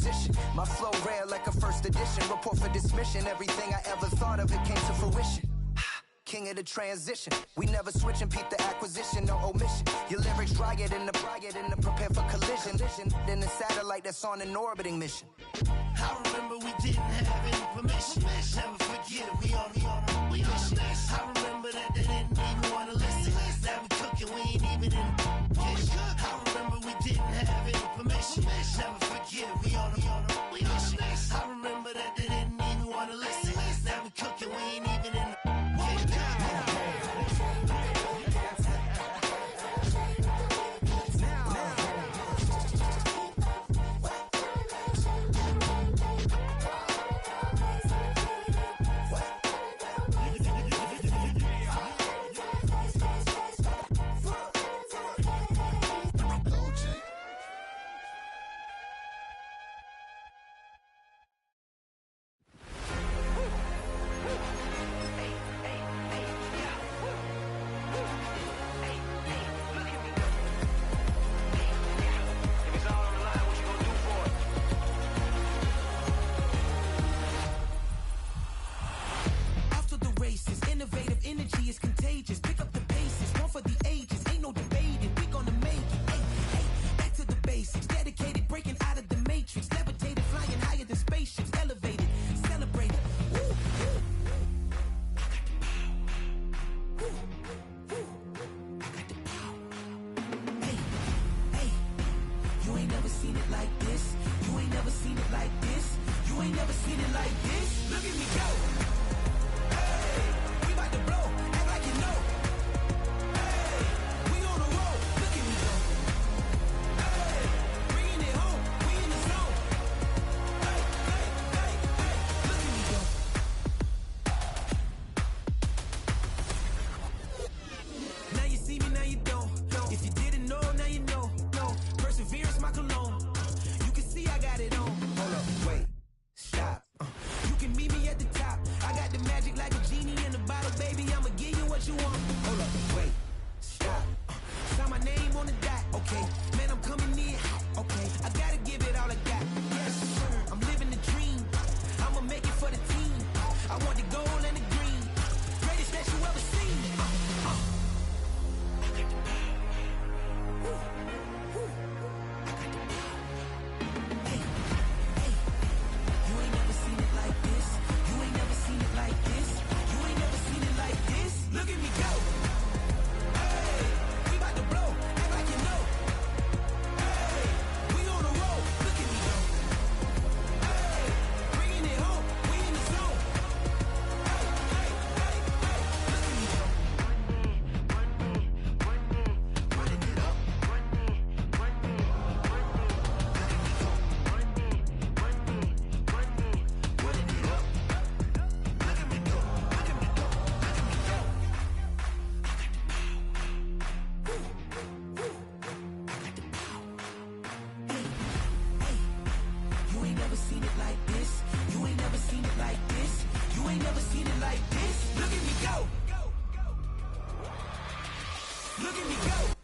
transition. My flow rare like a first edition. Report for dismission. Everything I ever thought of, it came to fruition. King of the transition. We never switch and peep the acquisition, no omission. Your lyrics drier than the prepare for collision. Then the satellite that's on an orbiting mission. I remember we didn't have any permission. Never forget it, we on mission. I remember that they didn't even want to listen. Now we cooking, we ain't even in the kitchen. I remember we didn't have any permission. Never forget it, we on mission. I remember that they didn't even want to listen. Now we cooking, we ain't even in the kitchen. Innovative energy is contagious. Pick up the bases, one for the ages. Ain't no debating, we gonna make it. Back to the basics. Dedicated, breaking out of the matrix. Levitated, flying higher than spaceships. Elevated, celebrated. Woo, woo. I got the power. Woo, woo. I got the power. Hey, you ain't never seen it like this. You ain't never seen it like this. You ain't never seen it like this. Look at me go. About to blow, act like you know. Hey, we on the road, look at me go. Hey, bringing it home, we in the zone. Hey, look at me go. Now you see me, now you don't. If you didn't know, now you know. Perseverance, my cologne. You can see I got it on. Hold up, wait, stop. You can meet me at the top. I got the magic like a genie in a bottle, baby. I'ma give you what you want. Hold up, wait, stop. Sign my name on the dot, okay. Man, I'm coming in hot, okay. I gotta give it all I got. Yes, sir. I'm living the dream. I'ma make it for the team. I want the gold and the green. Greatest that you ever seen. I got the power. Woo, woo. I got the power. Hey, you ain't never seen it like this. You ain't never seen it like this. You ain't never seen it like this. Look at me go. Hey, we about to blow. Act like you know. Hey, we on the road. Look at me go. Hey, bringing it home. We in the zone. Hey, look at me go. Running it up. You ain't never seen it like this. You ain't never seen it like this. You ain't never seen it like this. Look at me go. Look at me go.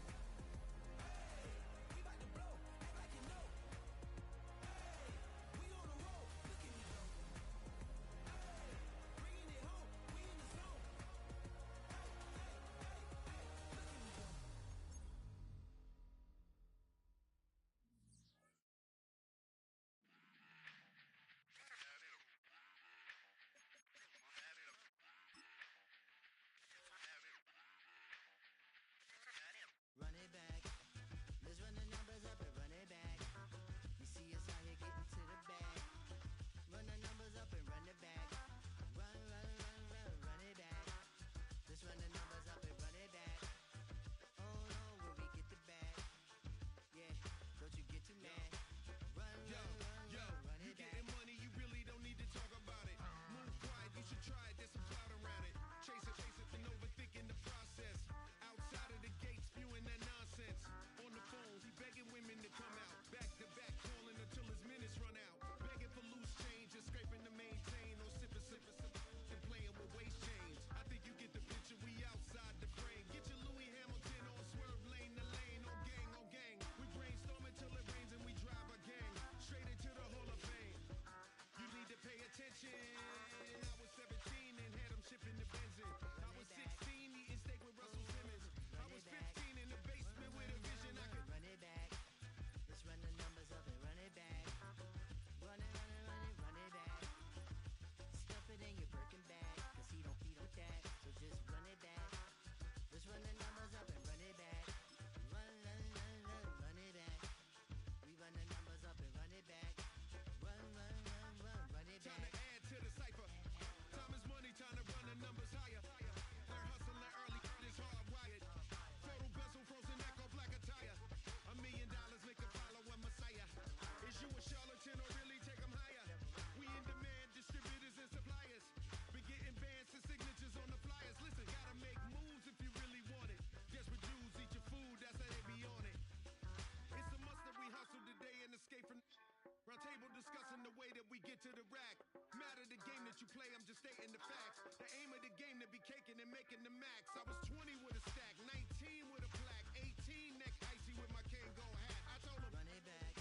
it, we get to the rack. Matter the game that you play, I'm just stating the facts. The aim of the game to be caking and making the max. I was 20 with a stack, 19 with a plaque, 18 neck icy with my Kango hat. I told him, Run it back.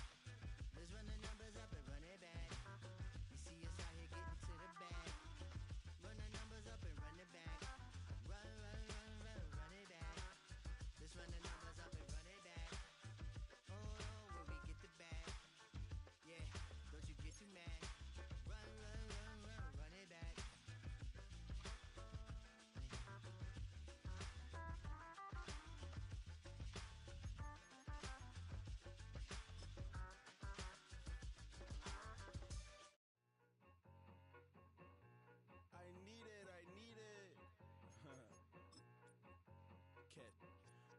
Let's run the numbers up and run it back. You see us out here getting to the bag. Run the numbers up and run it back. Run it back. Let's run the numbers up and run it back. Oh, where we get the bag. Yeah, don't you get too mad. Run it back. I need it. Cat.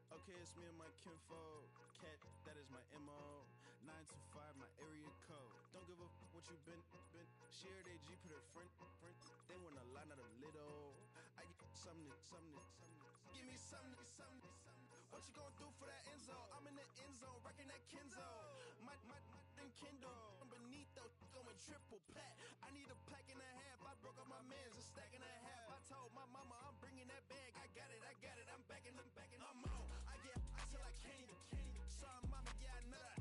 Okay, it's me and my kinfolk. Cat, that is my MO. 925, my area code. Don't give a what you been. Shared AG, put her front. They want a lot, not a little. I get something. Give me something. What you gonna do for that end zone? I'm in the end zone, rocking that Kenzo. My thing Kindle. I'm beneath though, going triple plat. I need a pack and a half. I broke up my mans, a stack and a half. I told my mama I'm bringing that bag. I got it. I'm backing. I'm on. I till I can't even. Sorry, mama, yeah, I know that.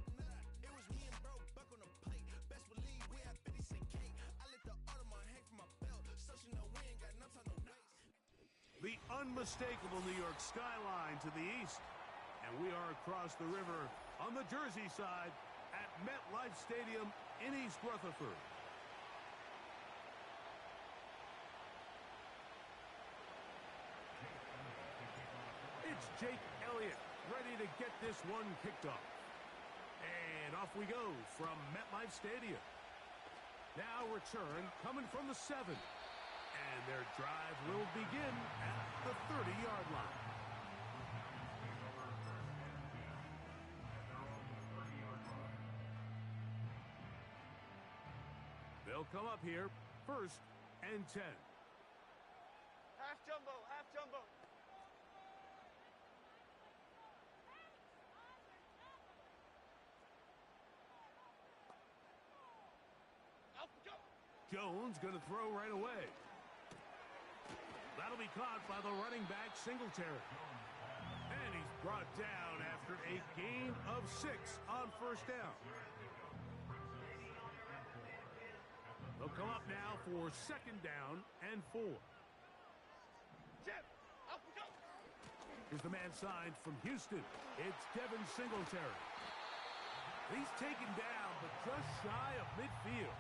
It was me and bro, buck on the plate. Best believe we had 50 cent cake. I let the Audemars hang from my belt. So she know we ain't got no time to waste. The unmistakable New York skyline to the east. And we are across the river on the Jersey side at MetLife Stadium in East Rutherford. It's Jake Elliott ready to get this one kicked off. And off we go from MetLife Stadium. Now return coming from the 7. And their drive will begin at the 30-yard line. They'll come up here, 1st and 10. Half jumbo. Jones going to throw right away. That'll be caught by the running back, Singletary. And he's brought down after a gain of 6 on 1st down. They'll come up now for 2nd down and 4. Here's the man signed from Houston. It's Devin Singletary. He's taken down, but just shy of midfield.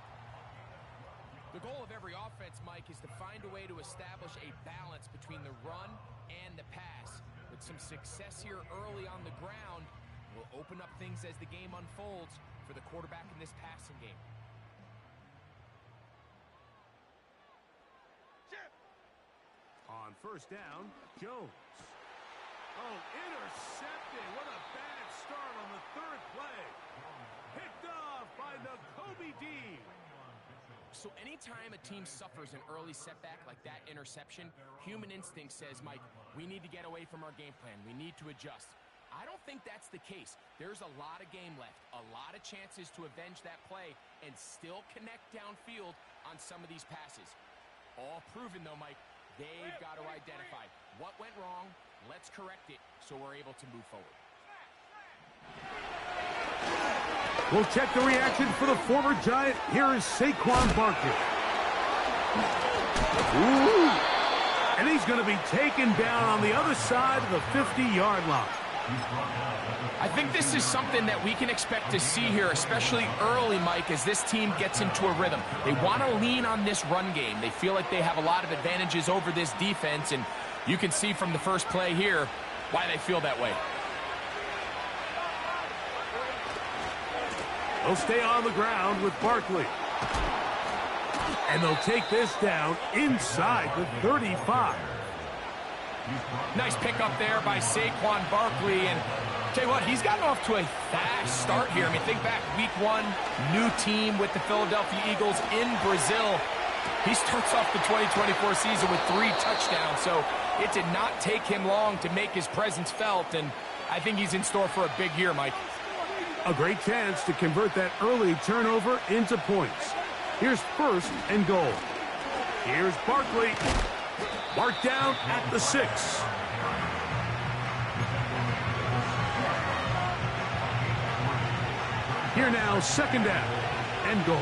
The goal of every offense, Mike, is to find a way to establish a balance between the run and the pass. With some success here early on the ground, will open up things as the game unfolds for the quarterback in this passing game. On 1st down, Jones. Oh, intercepted. What a bad start on the 3rd play. Picked off by Nakobe Dean. So anytime a team suffers an early setback like that interception, human instinct says, Mike, we need to get away from our game plan. We need to adjust. I don't think that's the case. There's a lot of game left, a lot of chances to avenge that play and still connect downfield on some of these passes. All proven, though, Mike. They've got to identify what went wrong. Let's correct it so we're able to move forward. We'll check the reaction for the former Giant. Here is Saquon Barkley. Ooh. And he's going to be taken down on the other side of the 50-yard line. I think this is something that we can expect to see here, especially early, Mike, as this team gets into a rhythm. They want to lean on this run game. They feel like they have a lot of advantages over this defense, and you can see from the first play here why they feel that way. They'll stay on the ground with Barkley. And they'll take this down inside the 35. Nice pickup there by Saquon Barkley, and tell you what, he's gotten off to a fast start here. I mean, think back, week 1, new team with the Philadelphia Eagles in Brazil. He starts off the 2024 season with 3 touchdowns, so it did not take him long to make his presence felt, and I think he's in store for a big year, Mike. A great chance to convert that early turnover into points. Here's first and goal. Here's Barkley. Marked down at the 6. Here now, second down and goal.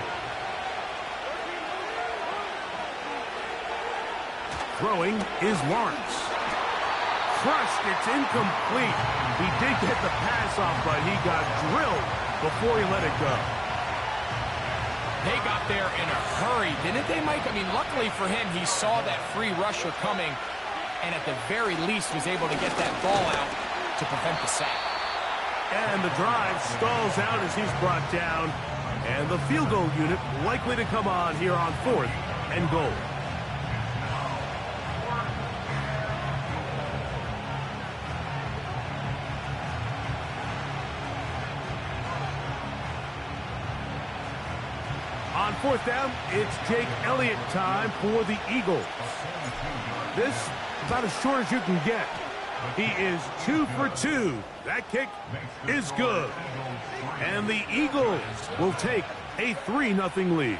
Throwing is Lawrence. Crushed, it's incomplete. He did get the pass off, but he got drilled before he let it go. They got there in a hurry, didn't they, Mike? I mean, luckily for him, he saw that free rusher coming, and at the very least was able to get that ball out to prevent the sack. And the drive stalls out as he's brought down. And the field goal unit likely to come on here on 4th and goal. On 4th down, it's Jake Elliott time for the Eagles. This is about as short as you can get. He is 2 for 2. That kick is good. And the Eagles will take a 3-0 lead.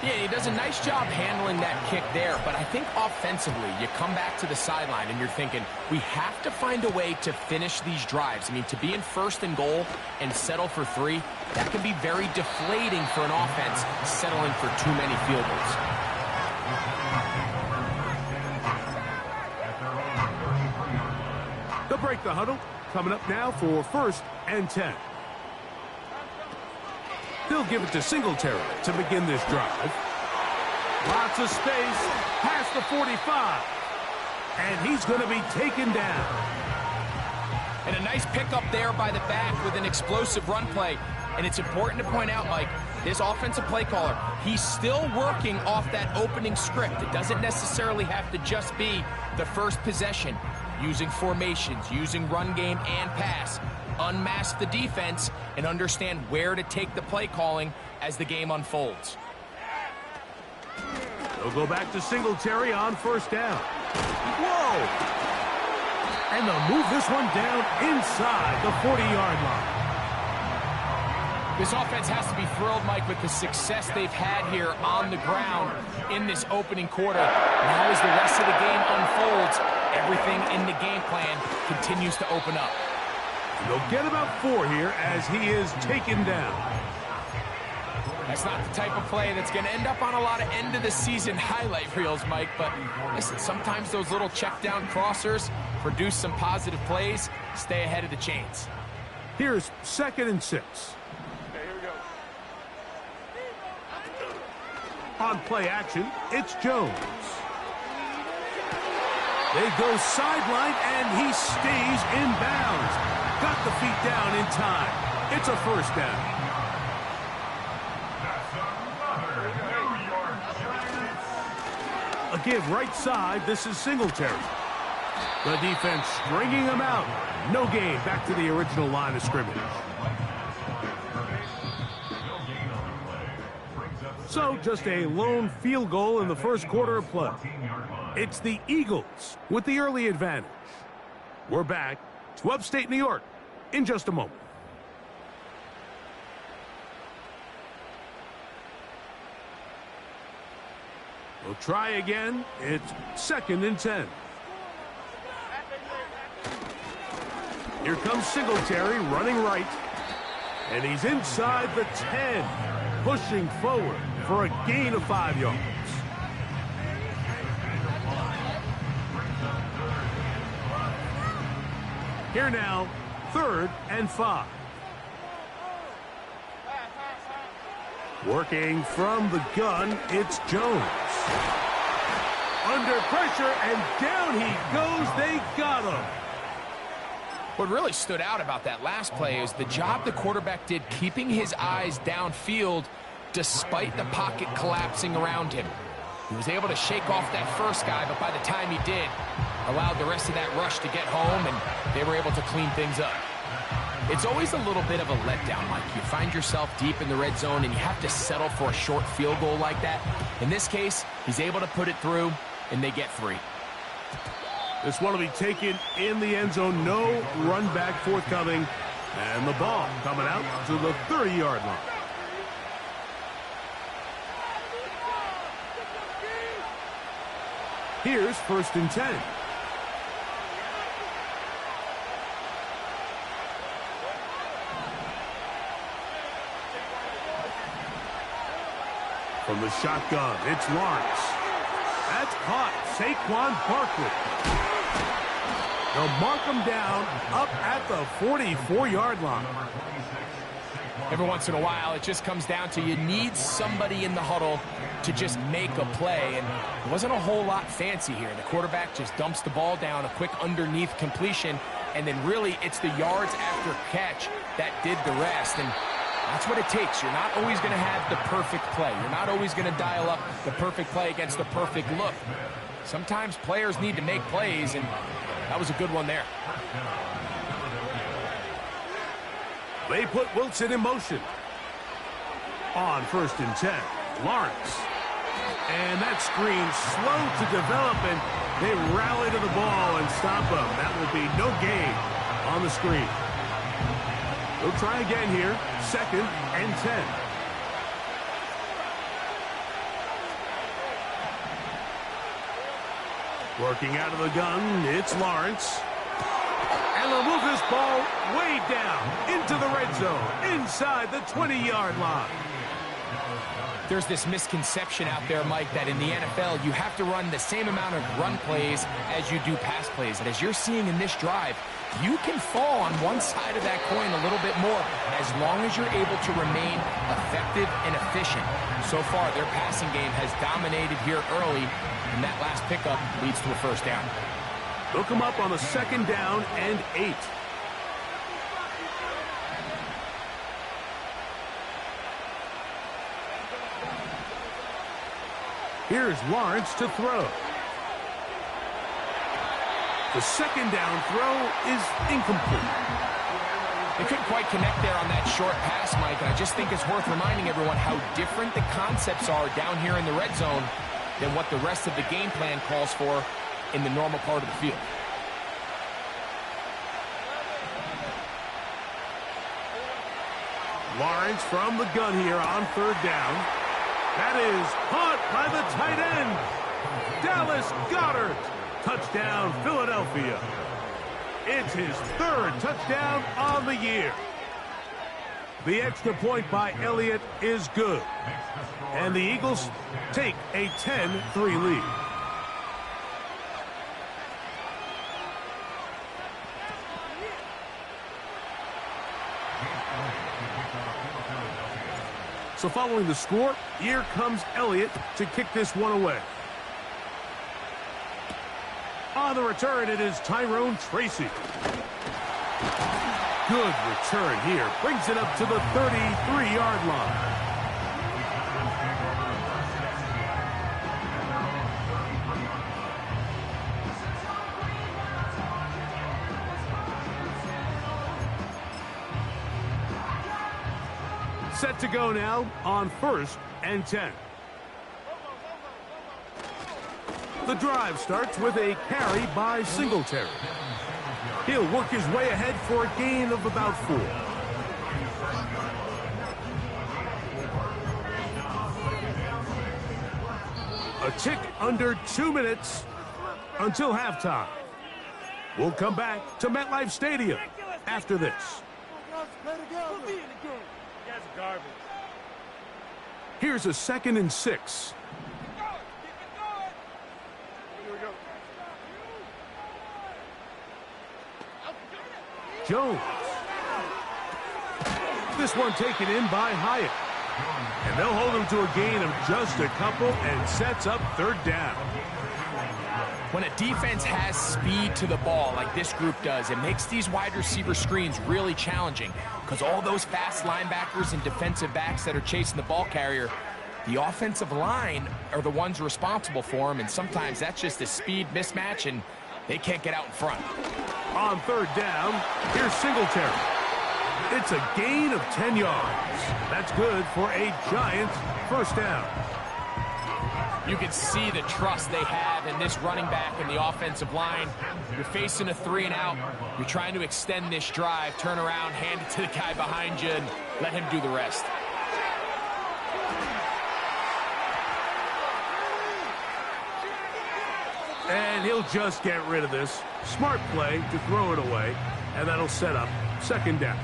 Yeah, he does a nice job handling that kick there, but I think offensively, you come back to the sideline and you're thinking, we have to find a way to finish these drives. I mean, to be in 1st and goal and settle for 3, that can be very deflating for an offense settling for too many field goals. They'll break the huddle. Coming up now for 1st and 10. They'll give it to Singletary to begin this drive. Lots of space past the 45. And he's going to be taken down. And a nice pickup there by the back with an explosive run play. And it's important to point out, Mike, this offensive play caller, he's still working off that opening script. It doesn't necessarily have to just be the first possession. Using formations, using run game and pass. Unmask the defense and understand where to take the play calling as the game unfolds. They'll go back to Singletary on 1st down. Whoa! And they'll move this one down inside the 40-yard line. This offense has to be thrilled, Mike, with the success they've had here on the ground in this opening quarter. Now as the rest of the game unfolds, everything in the game plan continues to open up. They'll get about 4 here as he is taken down. That's not the type of play that's going to end up on a lot of end-of-the-season highlight reels, Mike. But listen, sometimes those little check-down crossers produce some positive plays. Stay ahead of the chains. Here's 2nd and 6. On play action, it's Jones. They go sideline, and he stays in bounds. Got the feet down in time. It's a 1st down. A give right side. This is Singletary. The defense stringing him out. No gain. Back to the original line of scrimmage. So just a lone field goal in the 1st quarter of play. It's the Eagles with the early advantage. We're back to upstate New York in just a moment. We'll try again. It's 2nd and 10. Here comes Singletary running right. And he's inside the 10, pushing forward for a gain of 5 yards. Here now, 3rd and 5. Working from the gun, it's Jones. Under pressure, and down he goes. They got him. What really stood out about that last play is the job the quarterback did keeping his eyes downfield despite the pocket collapsing around him. He was able to shake off that first guy, but by the time he did, allowed the rest of that rush to get home, and they were able to clean things up. It's always a little bit of a letdown, Mike. You find yourself deep in the red zone, and you have to settle for a short field goal like that. In this case, he's able to put it through, and they get 3. This one will be taken in the end zone. No run back forthcoming. And the ball coming out to the 30-yard line. Here's 1st and 10. From the shotgun, it's Lawrence. That's caught. Saquon Barkley. They'll mark him down up at the 44-yard line. Every once in a while, it just comes down to you need somebody in the huddle to just make a play. And it wasn't a whole lot fancy here. The quarterback just dumps the ball down, a quick underneath completion, and then really it's the yards after catch that did the rest. And that's what it takes. You're not always going to have the perfect play. You're not always going to dial up the perfect play against the perfect look. Sometimes players need to make plays, and that was a good one there. They put Wilson in motion. On 1st and 10, Lawrence. And that screen slow to develop, and they rally to the ball and stop him. That will be no gain on the screen. They'll try again here, 2nd and 10. Working out of the gun, it's Lawrence. And they'll move this ball way down into the red zone, inside the 20-yard line. There's this misconception out there, Mike, that in the NFL, you have to run the same amount of run plays as you do pass plays. And as you're seeing in this drive, you can fall on one side of that coin a little bit more as long as you're able to remain effective and efficient. So far, their passing game has dominated here early, and that last pickup leads to a 1st down. They'll come up on a 2nd down and 8. Here's Lawrence to throw. The 2nd down throw is incomplete. They couldn't quite connect there on that short pass, Mike, and I just think it's worth reminding everyone how different the concepts are down here in the red zone than what the rest of the game plan calls for in the normal part of the field. Lawrence from the gun here on 3rd down. That is caught by the tight end, Dallas Goedert. Touchdown, Philadelphia. It's his 3rd touchdown on the year. The extra point by Elliott is good. And the Eagles take a 10-3 lead. So following the score, here comes Elliott to kick this one away. On the return, it is Tyrone Tracy. Good return here. Brings it up to the 33-yard line. Set to go now on 1st and 10. The drive starts with a carry by Singletary. He'll work his way ahead for a gain of about 4. A tick under 2 minutes until halftime. We'll come back to MetLife Stadium after this. Here's a 2nd and 6. Jones. This one taken in by Hyatt. And they'll hold him to a gain of just a couple and sets up 3rd down. When a defense has speed to the ball like this group does, it makes these wide receiver screens really challenging because all those fast linebackers and defensive backs that are chasing the ball carrier, the offensive line are the ones responsible for them, and sometimes that's just a speed mismatch, and they can't get out in front. On 3rd down, here's Singletary. It's a gain of 10 yards. That's good for a Giants 1st down. You can see the trust they have in this running back and the offensive line. You're facing a 3 and out. You're trying to extend this drive, turn around, hand it to the guy behind you, and let him do the rest. They'll just get rid of this. Smart play to throw it away, and that'll set up second down.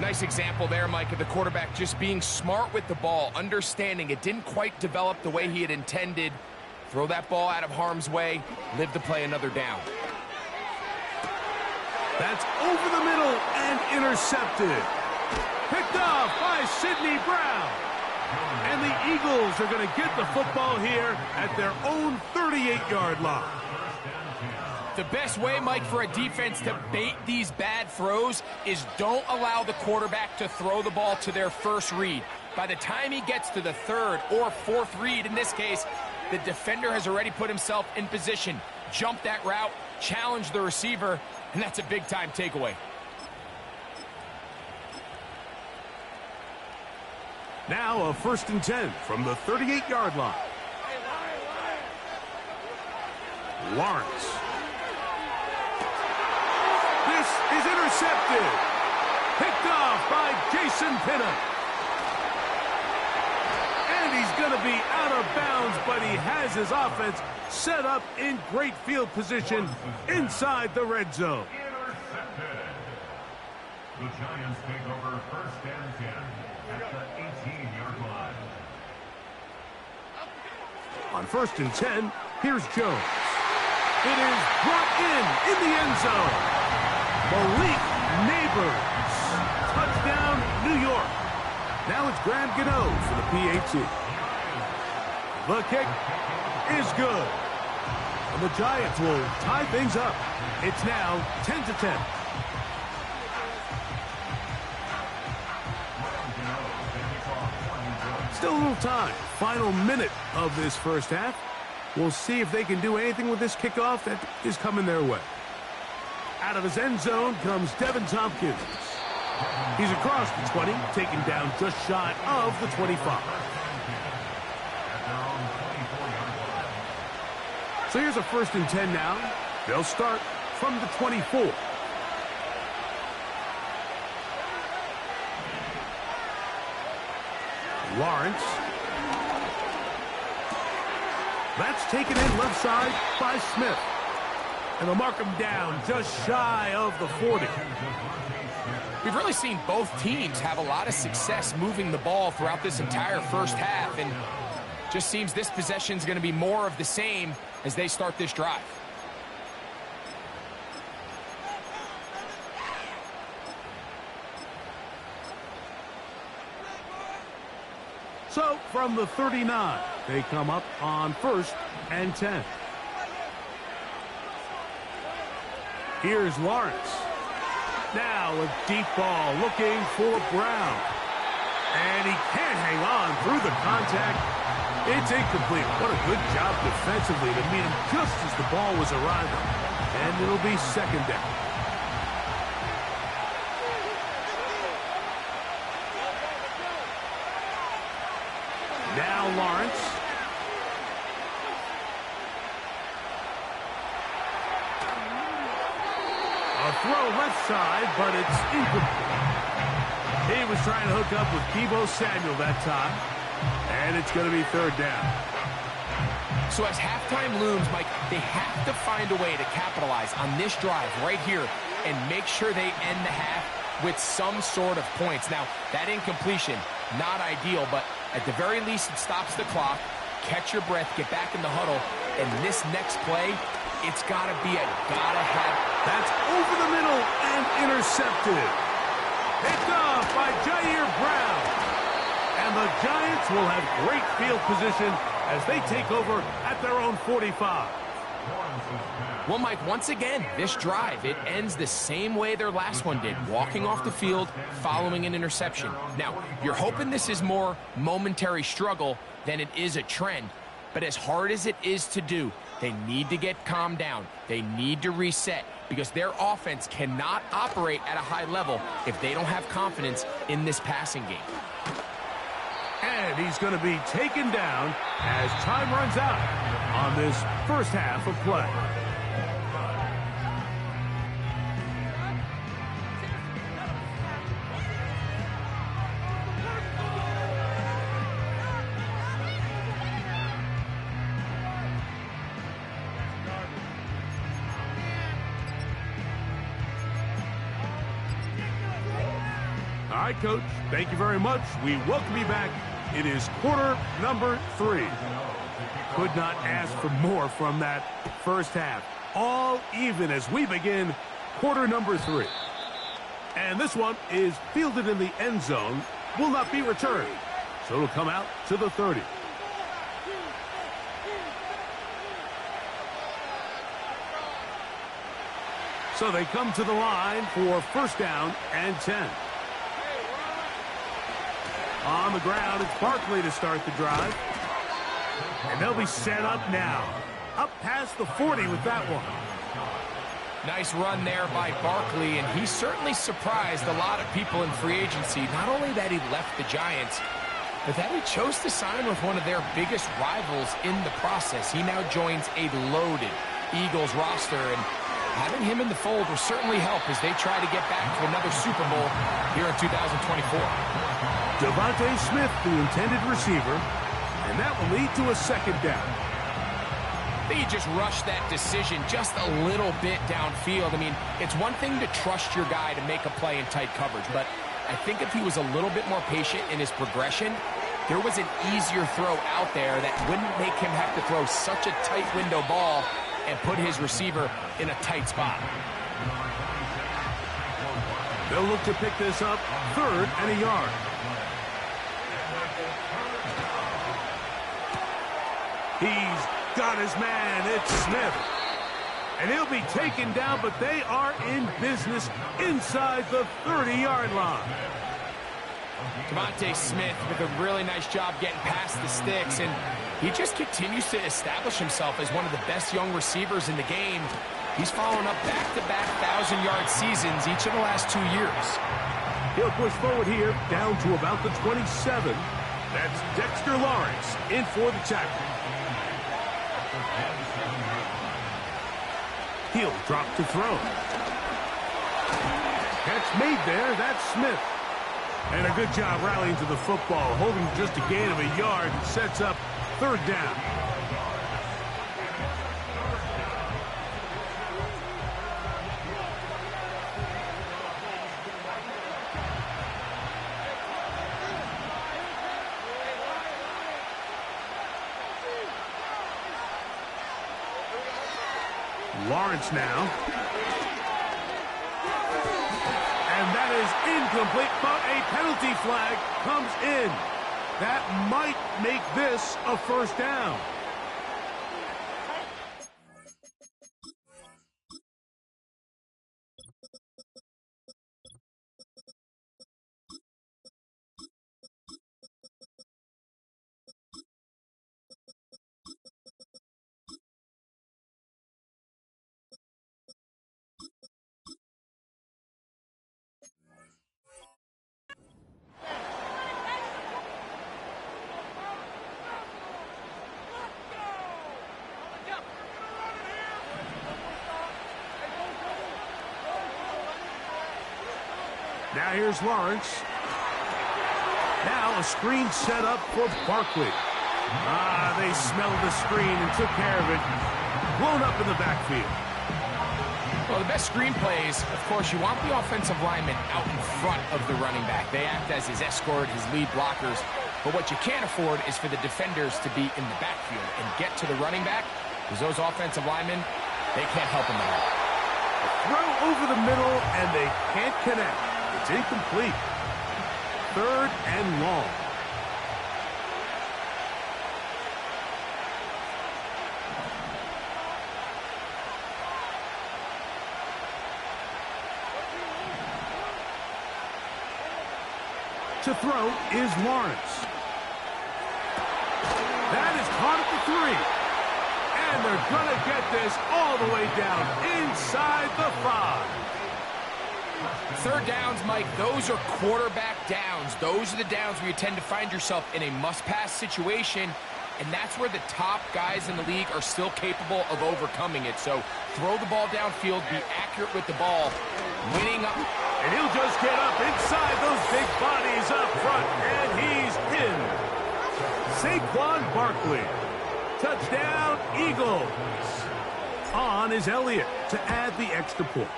Nice example there, Mike, of the quarterback just being smart with the ball, understanding it didn't quite develop the way he had intended. Throw that ball out of harm's way, live to play another down. That's over the middle and intercepted. Picked off by Sidney Brown. And the Eagles are going to get the football here at their own 38-yard line. The best way, Mike, for a defense to bait these bad throws is don't allow the quarterback to throw the ball to their first read. By the time he gets to the third or fourth read, in this case, the defender has already put himself in position, jump that route, challenge the receiver, and that's a big-time takeaway. Now a 1st and 10 from the 38-yard line. Lawrence. This is intercepted. Picked off by Jason Pinnock. And he's going to be out of bounds, but he has his offense set up in great field position inside the red zone. The Giants take over 1st and 10 at the 18-yard line. On 1st and 10, here's Jones. It is brought in the end zone. Malik Neighbors. Touchdown, New York. Now it's Graham Gano for the PAT. The kick is good. And the Giants will tie things up. It's now 10-10. Still a little time. Final minute of this first half. We'll see if they can do anything with this kickoff that is coming their way. Out of his end zone comes Devin Tompkins. He's across the 20, taken down just shy of the 25. So here's a 1st and 10 now. They'll start from the 24. Lawrence. That's taken in left side by Smith. And they'll mark him down just shy of the 40. We've really seen both teams have a lot of success moving the ball throughout this entire first half, and just seems this possession is going to be more of the same as they start this drive. So from the 39, they come up on 1st and 10. Here's Lawrence. Now a deep ball looking for Brown. And he can't hang on through the contact. It's incomplete. What a good job defensively to meet him just as the ball was arriving. And it'll be second down. Now Lawrence. A throw left side, but it's incomplete. He was trying to hook up with Deebo Samuel that time. And it's going to be third down. So as halftime looms, Mike, they have to find a way to capitalize on this drive right here and make sure they end the half with some sort of points. Now, that incompletion, not ideal, but at the very least, it stops the clock. Catch your breath, get back in the huddle, and this next play, it's got to be a gotta-have. That's over the middle and intercepted. Picked off by Jair Brown. And the Giants will have great field position as they take over at their own 45. Well, Mike, once again, this drive, it ends the same way their last one did, walking off the field, following an interception. Now, you're hoping this is more momentary struggle than it is a trend, but as hard as it is to do, they need to get calmed down. They need to reset because their offense cannot operate at a high level if they don't have confidence in this passing game. And he's going to be taken down as time runs out on this first half of play. right, Coach. Thank you very much. We welcome you back. It is quarter number 3. Could not ask for more from that first half. All even as we begin quarter number 3. And this one is fielded in the end zone. Will not be returned. So it'll come out to the 30. So they come to the line for first down and 10. On the ground, it's Barkley to start the drive. And they'll be set up now. Up past the 40 with that one. Nice run there by Barkley, and he certainly surprised a lot of people in free agency. Not only that he left the Giants, but that he chose to sign with one of their biggest rivals in the process. He now joins a loaded Eagles roster, and having him in the fold will certainly help as they try to get back to another Super Bowl here in 2024. Devontae Smith, the intended receiver, and that will lead to a second down. I think he just rushed that decision just a little bit downfield. I mean, it's one thing to trust your guy to make a play in tight coverage, but I think if he was a little bit more patient in his progression, there was an easier throw out there that wouldn't make him have to throw such a tight window ball and put his receiver in a tight spot. They'll look to pick this up, 3rd and a yard. He's got his man. It's Smith. And he'll be taken down, but they are in business inside the 30-yard line. Devontae Smith with a really nice job getting past the sticks, and he just continues to establish himself as one of the best young receivers in the game. He's following up back-to-back 1,000-yard seasons each of the last 2 years. He'll push forward here down to about the 27. That's Dexter Lawrence in for the tackle. He'll drop to throw. Catch made there. That's Smith. And a good job rallying to the football, holding just a gain of a yard and sets up 3rd down. Lawrence now. And that is incomplete, but a penalty flag comes in. That might make this a first down. Now here's Lawrence. Now a screen set up for Barkley. They smelled the screen and took care of it. Blown up in the backfield. Well, the best screen plays, of course, you want the offensive lineman out in front of the running back. They act as his escort, his lead blockers. But what you can't afford is for the defenders to be in the backfield and get to the running back, because those offensive linemen, they can't help him out. Throw over the middle, and they can't connect. It's incomplete. 3rd and long. To throw is Lawrence. That is caught at the 3. And they're going to get this all the way down inside the 5. 3rd downs, Mike, those are quarterback downs. Those are the downs where you tend to find yourself in a must-pass situation, and that's where the top guys in the league are still capable of overcoming it. So throw the ball downfield, be accurate with the ball, winning up. And he'll just get up inside those big bodies up front, and he's in. Saquon Barkley. Touchdown, Eagles. On is Elliott to add the extra point.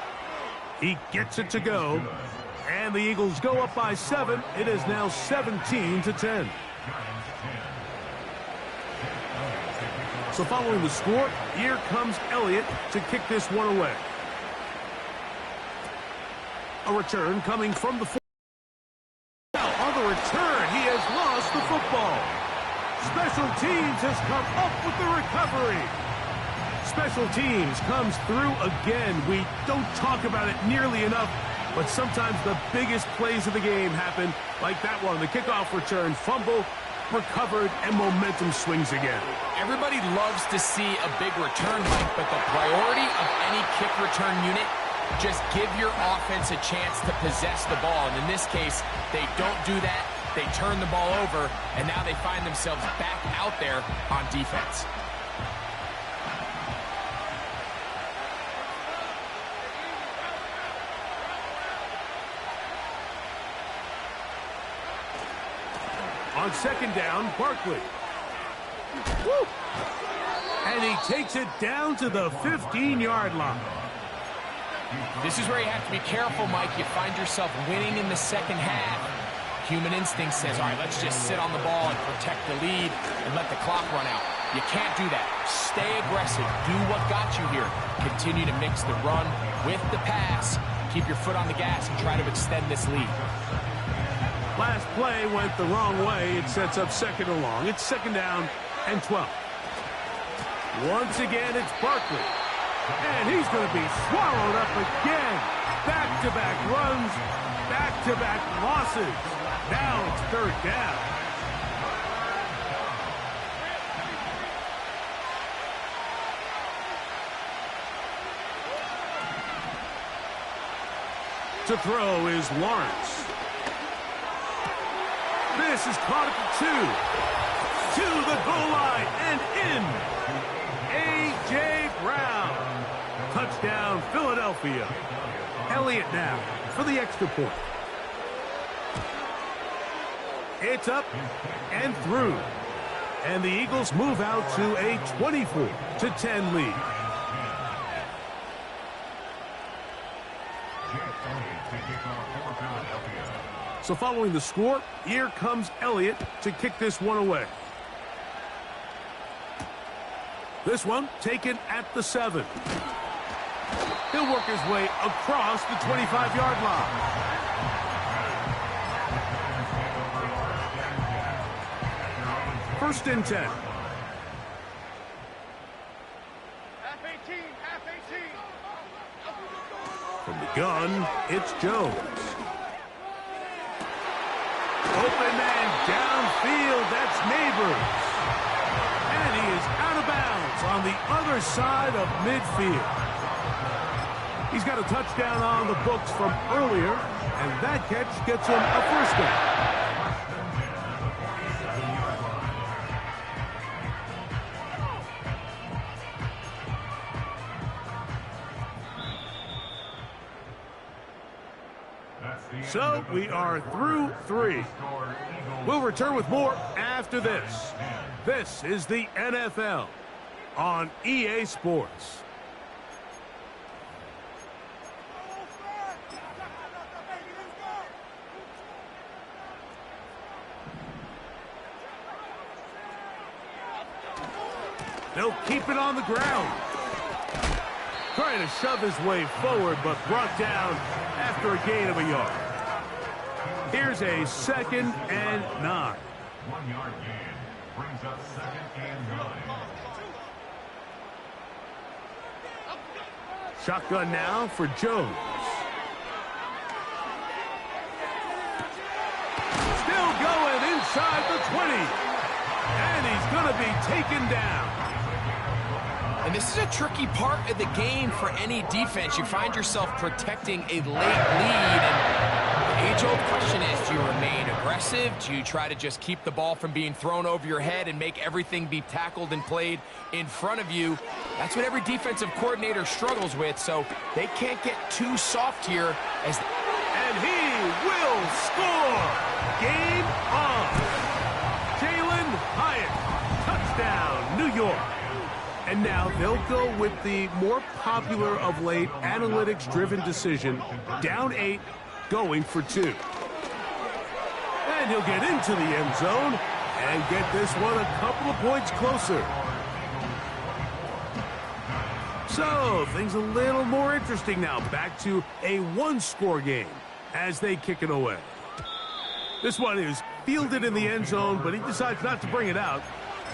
He gets it to go, And the Eagles go up by 7. It is now 17-10. So following the score, here comes Elliott to kick this one away. A return coming from the 4. Now on the return, he has lost the football. Special teams has come up with the recovery. Special teams comes through again. We don't talk about it nearly enough, but sometimes the biggest plays of the game happen like that one. The kickoff return, fumble, recovered, and momentum swings again. Everybody loves to see a big return, Mike, but the priority of any kick return unit, just give your offense a chance to possess the ball. And in this case, they don't do that. They turn the ball over, and now they find themselves back out there on defense. On second down, Barkley. Woo! And he takes it down to the 15-yard line. This is where you have to be careful, Mike. You find yourself winning in the second half. Human instinct says, all right, let's just sit on the ball and protect the lead and let the clock run out. You can't do that. Stay aggressive. Do what got you here. Continue to mix the run with the pass. Keep your foot on the gas and try to extend this lead. Last play went the wrong way. It sets up second and long. It's second down and 12. Once again, it's Barkley. And he's going to be swallowed up again. Back-to-back runs, back-to-back losses. Now it's third down. To throw is Lawrence. This is caught at the 2. To the goal line and in. A.J. Brown. Touchdown, Philadelphia. Elliott now for the extra point. It's up and through. And the Eagles move out to a 24-10 lead. So following the score, here comes Elliott to kick this one away. This one taken at the 7. He'll work his way across the 25-yard line. First and 10. Half 18, half 18. From the gun, it's Jones. Open man downfield, that's Neighbors. And he is out of bounds on the other side of midfield. He's got a touchdown on the books from earlier, and that catch gets him a first down. So we are through 3. We'll return with more after this. This is the NFL on EA Sports. They'll keep it on the ground. Trying to shove his way forward, but brought down after a gain of a yard. Here's a 2nd and 9. 1 yard gain brings up 2nd and 9. Shotgun now for Jones. Still going inside the 20. And he's going to be taken down. And this is a tricky part of the game for any defense. You find yourself protecting a late lead, and the age-old question is, do you remain aggressive? Do you try to just keep the ball from being thrown over your head and make everything be tackled and played in front of you? That's what every defensive coordinator struggles with, so they can't get too soft here. And he will score! Game on! Jalen Hyatt, touchdown, New York. And now they'll go with the more popular of late analytics-driven decision. Down 8, going for 2. And he'll get into the end zone and get this one a couple of points closer. So, things a little more interesting now. Back to a one-score game as they kick it away. This one is fielded in the end zone, but he decides not to bring it out.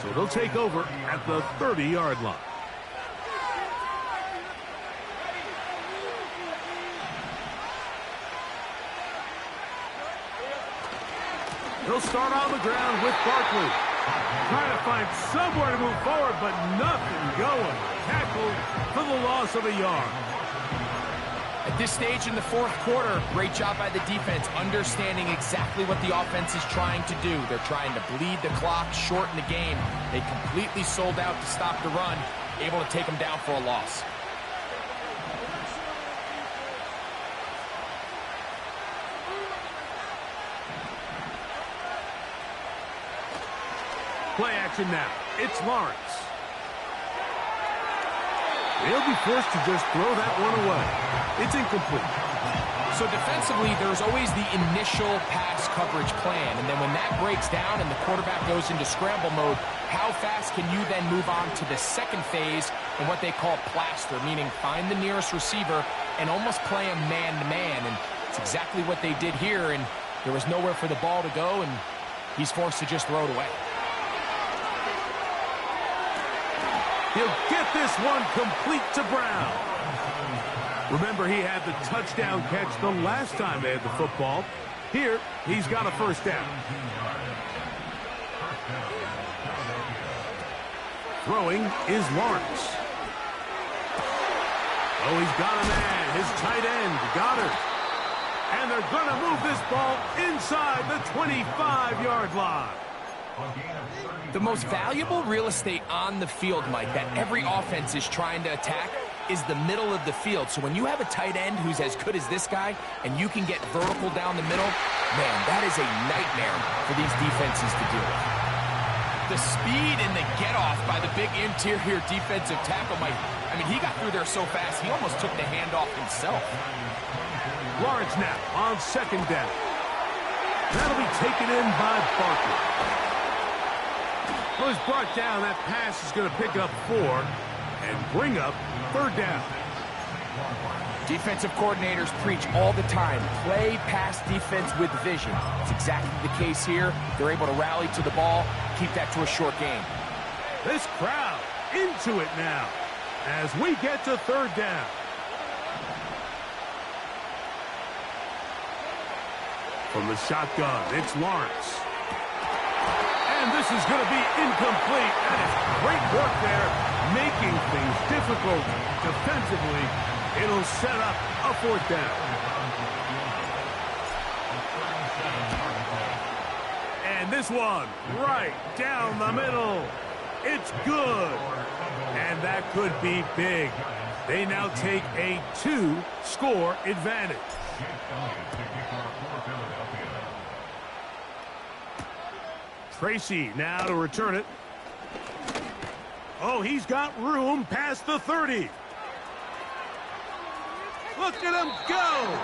So they'll take over at the 30-yard line. He'll start on the ground with Barkley. Trying to find somewhere to move forward, but nothing going. Tackled for the loss of a yard. At this stage in the fourth quarter, great job by the defense, understanding exactly what the offense is trying to do. They're trying to bleed the clock, shorten the game. They completely sold out to stop the run, able to take them down for a loss. Play action now. It's Lawrence. He'll be forced to just throw that one away. It's incomplete. So defensively, there's always the initial pass coverage plan, and then when that breaks down and the quarterback goes into scramble mode, how fast can you then move on to the second phase and what they call plaster, meaning find the nearest receiver and almost play him man-to-man, and it's exactly what they did here, and there was nowhere for the ball to go, and he's forced to just throw it away. He'll get this one complete to Brown. Remember, he had the touchdown catch the last time they had the football. Here, he's got a first down. Throwing is Lawrence. Oh, he's got a man. His tight end, Goddard. And they're going to move this ball inside the 25-yard line. The most valuable real estate on the field, Mike, that every offense is trying to attack is the middle of the field. So when you have a tight end who's as good as this guy and you can get vertical down the middle, man, that is a nightmare for these defenses to deal with. The speed and the get-off by the big interior defensive tackle, Mike, I mean, he got through there so fast, he almost took the handoff himself. Lawrence now on second down. That'll be taken in by Barkley. Well, he's brought down. That pass is going to pick up 4 and bring up third down. Defensive coordinators preach all the time, play pass defense with vision. It's exactly the case here. They're able to rally to the ball, keep that to a short game. This crowd into it now as we get to third down. From the shotgun, it's Lawrence. And this is going to be incomplete. That is great work there, making things difficult defensively. It'll set up a fourth down. And this one, right down the middle. It's good. And that could be big. They now take a 2-score advantage. Tracy now to return it. Oh, he's got room past the 30. Look at him go.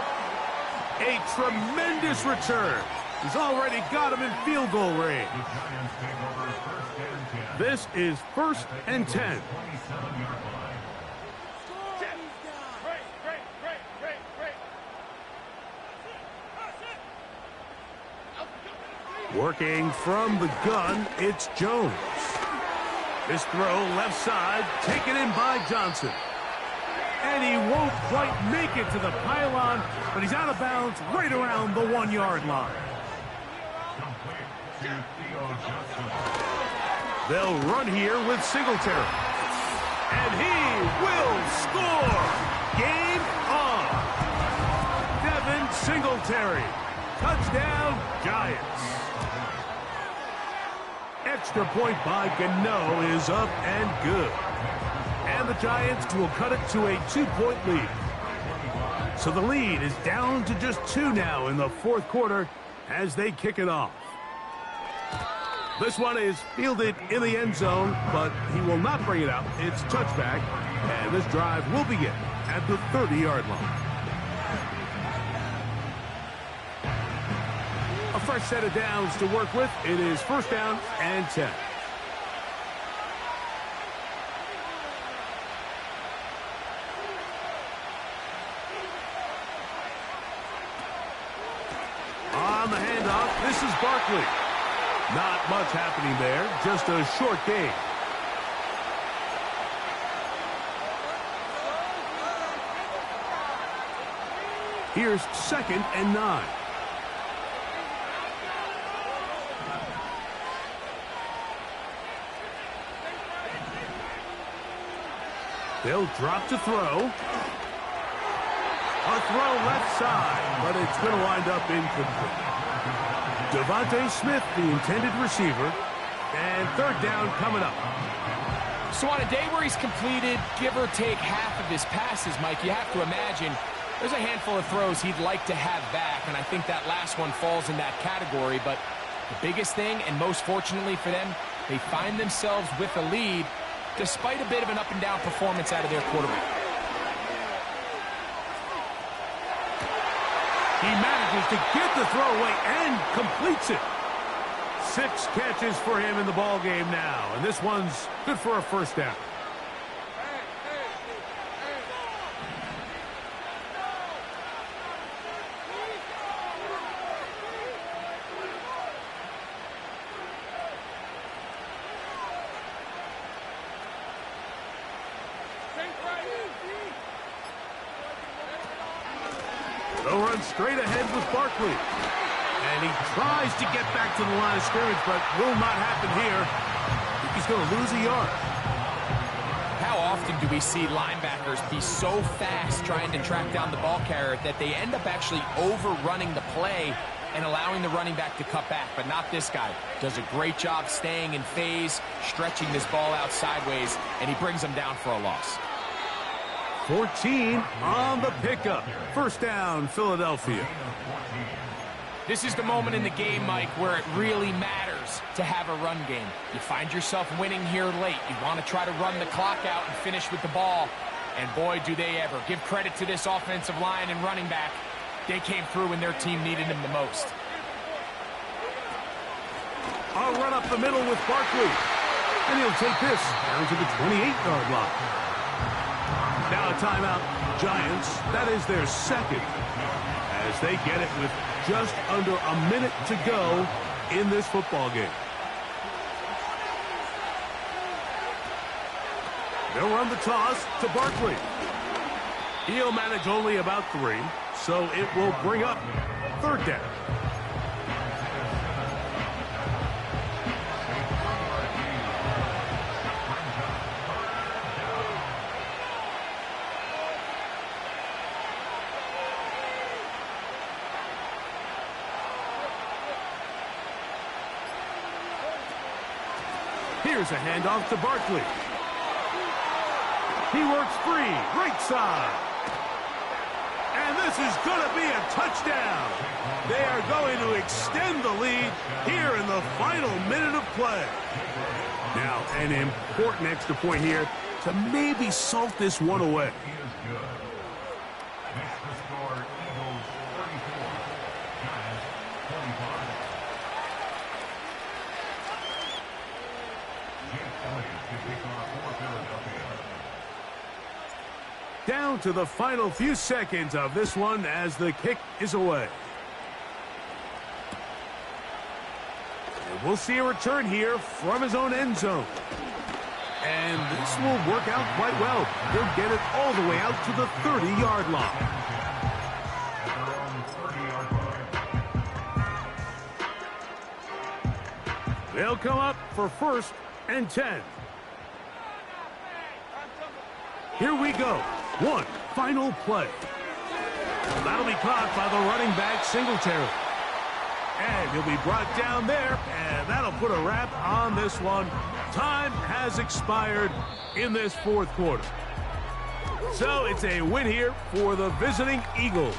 A tremendous return. He's already got him in field goal range. This is 1st and 10. Working from the gun, it's Jones. This throw left side, taken in by Johnson. And he won't quite make it to the pylon, but he's out of bounds right around the 1-yard line. They'll run here with Singletary. And he will score! Game on! Devin Singletary. Touchdown, Giants. Extra point by Gano is up and good. And the Giants will cut it to a 2-point lead. So the lead is down to just 2 now in the fourth quarter as they kick it off. This one is fielded in the end zone, but he will not bring it out. It's touchback, and this drive will begin at the 30-yard line. A fresh set of downs to work with. It is first down and 10. On the handoff, this is Barkley. Not much happening there, just a short gain. Here's 2nd and 9. They'll drop to throw. A throw left side, but it's going to wind up incomplete. Devontae Smith, the intended receiver, and 3rd down coming up. So on a day where he's completed, give or take half of his passes, Mike, you have to imagine there's a handful of throws he'd like to have back, and I think that last one falls in that category. But the biggest thing, and most fortunately for them, they find themselves with a lead despite a bit of an up-and-down performance out of their quarterback. He manages to get the throw away and completes it. 6 catches for him in the ball game now, and this one's good for a first down. They'll run straight ahead with Barkley. And he tries to get back to the line of scrimmage, but will not happen here. I think he's going to lose a yard. How often do we see linebackers be so fast trying to track down the ball carrier that they end up actually overrunning the play and allowing the running back to cut back? But not this guy. Does a great job staying in phase, stretching this ball out sideways, and he brings them down for a loss. 14 on the pickup. First down, Philadelphia. This is the moment in the game, Mike, where it really matters to have a run game. You find yourself winning here late. You want to try to run the clock out and finish with the ball. And boy, do they ever. Give credit to this offensive line and running back. They came through when their team needed them the most. I'll run up the middle with Barkley. And he'll take this down to the 28-yard line. Now a timeout, Giants. That is their 2nd, as they get it with just under a minute to go in this football game. They'll run the toss to Barkley. He'll manage only about 3, so it will bring up 3rd down. Here's a handoff to Barkley. He works free, right side. And this is going to be a touchdown. They are going to extend the lead here in the final minute of play. Now, an important extra point here to maybe salt this one away. Down to the final few seconds of this one as the kick is away. And we'll see a return here from his own end zone. And this will work out quite well. He'll get it all the way out to the 30-yard line. They'll come up for 1st and 10. Here we go. One final play. That'll be caught by the running back, Singletary. And he'll be brought down there, and that'll put a wrap on this one. Time has expired in this 4th quarter. So it's a win here for the visiting Eagles.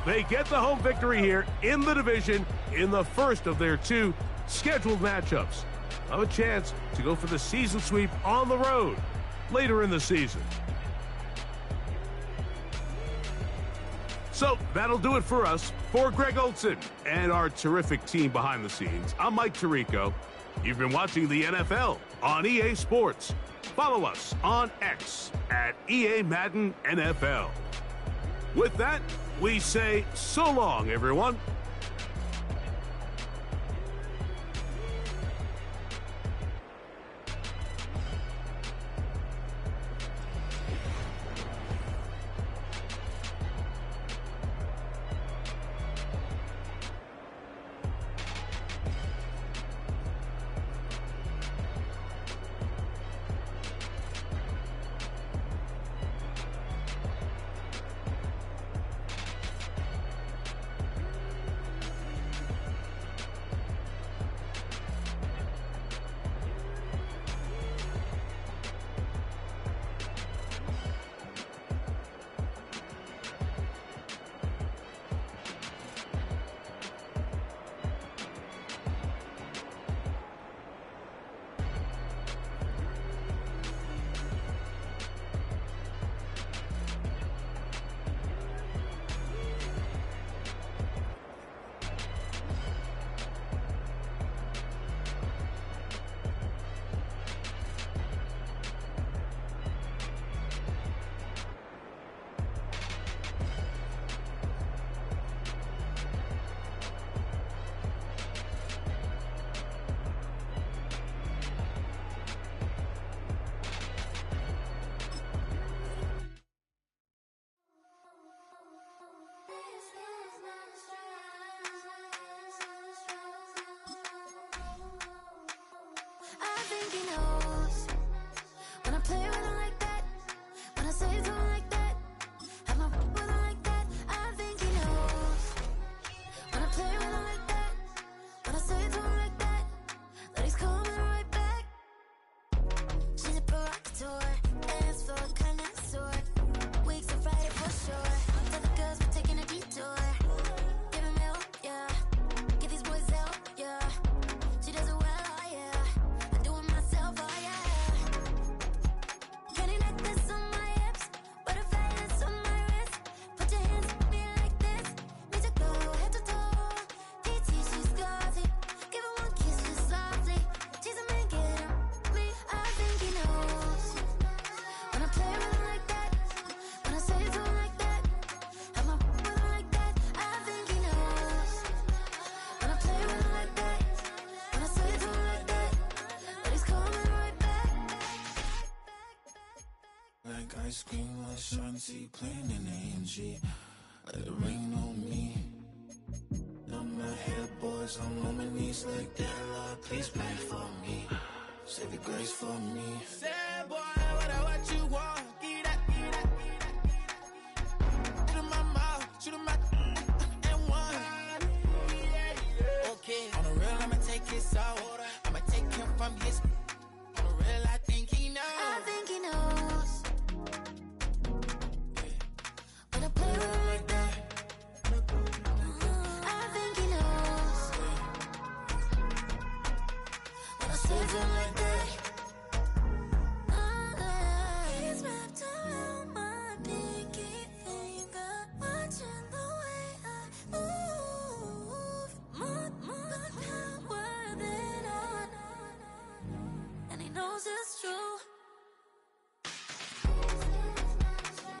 They get the home victory here in the division in the first of their 2 scheduled matchups. Have a chance to go for the season sweep on the road later in the season. So that'll do it for us. For Greg Olson and our terrific team behind the scenes, I'm Mike Tirico. You've been watching the NFL on EA Sports. Follow us on X at EA Madden NFL. With that, we say so long, everyone. I think he knows when I play with him like that, when I say to him like that, have my with him like that. I think he knows when I play with him like that, when I say to him like that, that he's coming right back. She's a provocateur, dance floor connoisseur, weeks on Friday for sure. Tell the girls we're taking a detour. Give him help, yeah. Get these boys out, yeah. She does it well, oh yeah. I do it myself, oh yeah. Candy necklace on my hips, butterflies on my wrist. Put your hands on me like this. Need to go head to toe. TT, she's gauzy. Give her one kiss just softly. Tease him and get him me. I think he knows when I play with him like that, when I say to him like that, have my with him like that. I think he knows when I play with him like that, when I say to him like that, that he's coming right back. Like ice cream, like Shanti playing in AMG. Let it rain on me. I'm my head boys, I'm on my knees like that. Lord, please pray for me. Save your grace for me. Say, boy, what you want? Get that, get that, get that. Shoot in my mouth, shoot in my and one. Okay, on the real, I'ma take his soul. I'ma take him from his. On the real, I think he knows. I think he knows when I play with him like that. I think he knows when I say to him like that. He's wrapped around my pinky finger, watching the way I move. More power than on, and he knows it's true.